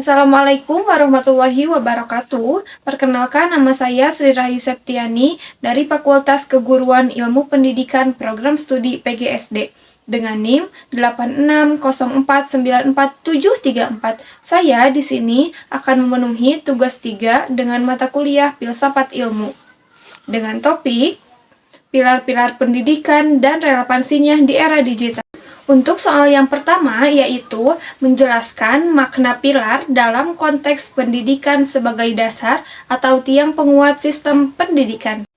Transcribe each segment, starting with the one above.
Assalamualaikum warahmatullahi wabarakatuh. Perkenalkan, nama saya Sri Rahayu Septiani dari Fakultas Keguruan Ilmu Pendidikan Program Studi PGSD dengan NIM 860494734. Saya di sini akan memenuhi tugas 3 dengan mata kuliah Filsafat Ilmu dengan topik pilar-pilar pendidikan dan relevansinya di era digital. Untuk soal yang pertama, yaitu menjelaskan makna pilar dalam konteks pendidikan sebagai dasar atau tiang penguat sistem pendidikan.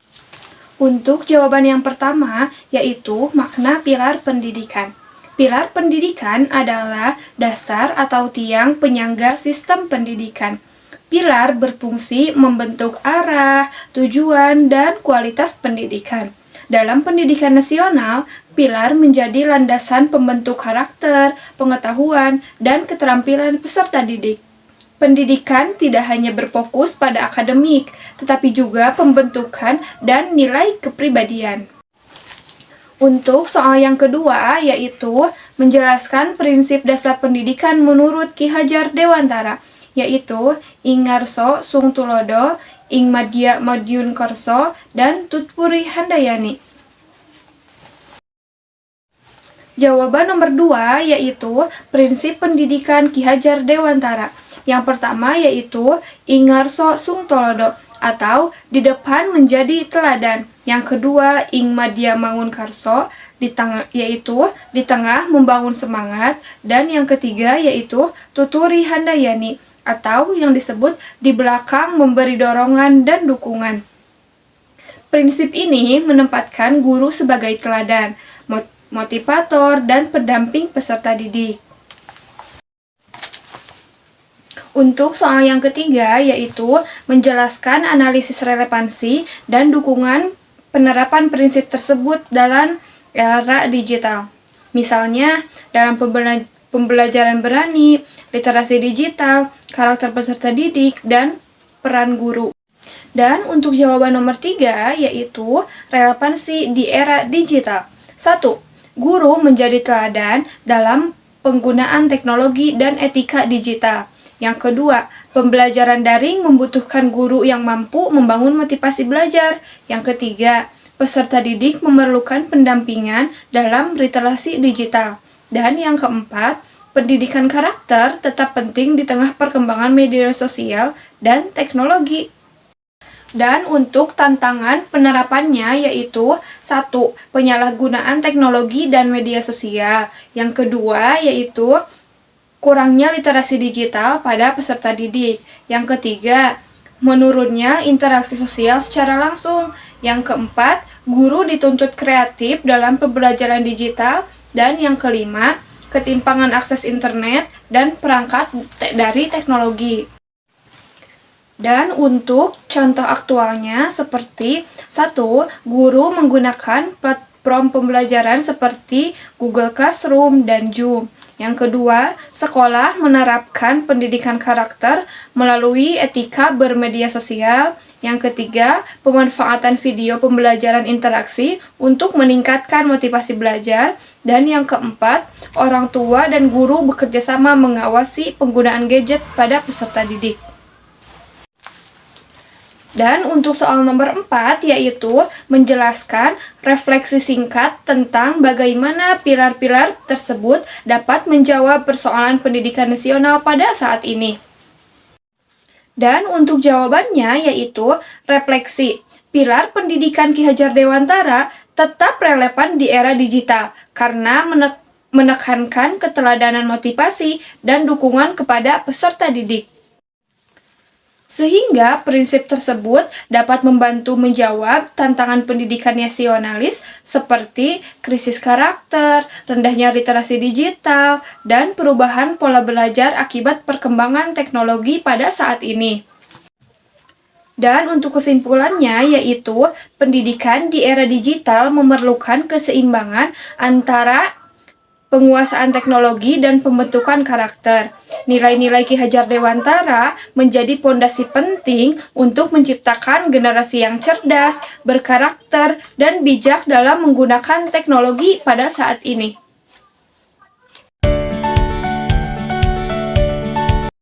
Untuk jawaban yang pertama, yaitu makna pilar pendidikan. Pilar pendidikan adalah dasar atau tiang penyangga sistem pendidikan. Pilar berfungsi membentuk arah, tujuan, dan kualitas pendidikan. Dalam pendidikan nasional, pilar menjadi landasan pembentuk karakter, pengetahuan, dan keterampilan peserta didik. Pendidikan tidak hanya berfokus pada akademik, tetapi juga pembentukan dan nilai kepribadian. Untuk soal yang kedua, yaitu menjelaskan prinsip dasar pendidikan menurut Ki Hajar Dewantara, yaitu Ing Ngarso Sung Tulodo, Ing Madya Madiun Karso, dan Tutpuri Handayani. Jawaban nomor 2 yaitu prinsip pendidikan Ki Hajar Dewantara. Yang pertama yaitu Ing Ngarso Sung Tulodo atau di depan menjadi teladan. Yang kedua Ing Madya Mangun Karso yaitu di tengah membangun semangat, dan yang ketiga yaitu Tuturi Handayani atau yang disebut di belakang memberi dorongan dan dukungan. Prinsip ini menempatkan guru sebagai teladan, motivator, dan pendamping peserta didik. Untuk soal yang ketiga, yaitu menjelaskan analisis relevansi dan dukungan penerapan prinsip tersebut dalam era digital. Misalnya, dalam pembelajaran berani, literasi digital, karakter peserta didik, dan peran guru. Dan untuk jawaban nomor 3, yaitu relevansi di era digital. 1. Guru menjadi teladan dalam penggunaan teknologi dan etika digital. Yang kedua, pembelajaran daring membutuhkan guru yang mampu membangun motivasi belajar. Yang ketiga, peserta didik memerlukan pendampingan dalam literasi digital. Dan yang keempat, pendidikan karakter tetap penting di tengah perkembangan media sosial dan teknologi. Dan untuk tantangan penerapannya yaitu 1. Penyalahgunaan teknologi dan media sosial. Yang kedua yaitu kurangnya literasi digital pada peserta didik. Yang ketiga, menurunnya interaksi sosial secara langsung. Yang keempat, guru dituntut kreatif dalam pembelajaran digital. Dan yang kelima, ketimpangan akses internet dan perangkat dari teknologi. Dan untuk contoh aktualnya seperti 1. Guru menggunakan platform pembelajaran seperti Google Classroom dan Zoom. Yang kedua, sekolah menerapkan pendidikan karakter melalui etika bermedia sosial. Yang ketiga, pemanfaatan video pembelajaran interaksi untuk meningkatkan motivasi belajar. Dan yang keempat, orang tua dan guru bekerjasama mengawasi penggunaan gadget pada peserta didik. Dan untuk soal nomor 4 yaitu menjelaskan refleksi singkat tentang bagaimana pilar-pilar tersebut dapat menjawab persoalan pendidikan nasional pada saat ini. Dan untuk jawabannya yaitu refleksi. Pilar pendidikan Ki Hajar Dewantara tetap relevan di era digital karena menekankan keteladanan motivasi dan dukungan kepada peserta didik. Sehingga prinsip tersebut dapat membantu menjawab tantangan pendidikan nasionalis seperti krisis karakter, rendahnya literasi digital, dan perubahan pola belajar akibat perkembangan teknologi pada saat ini. Dan untuk kesimpulannya yaitu pendidikan di era digital memerlukan keseimbangan antara penguasaan teknologi dan pembentukan karakter. Nilai-nilai Ki Hajar Dewantara menjadi pondasi penting untuk menciptakan generasi yang cerdas, berkarakter, dan bijak dalam menggunakan teknologi pada saat ini.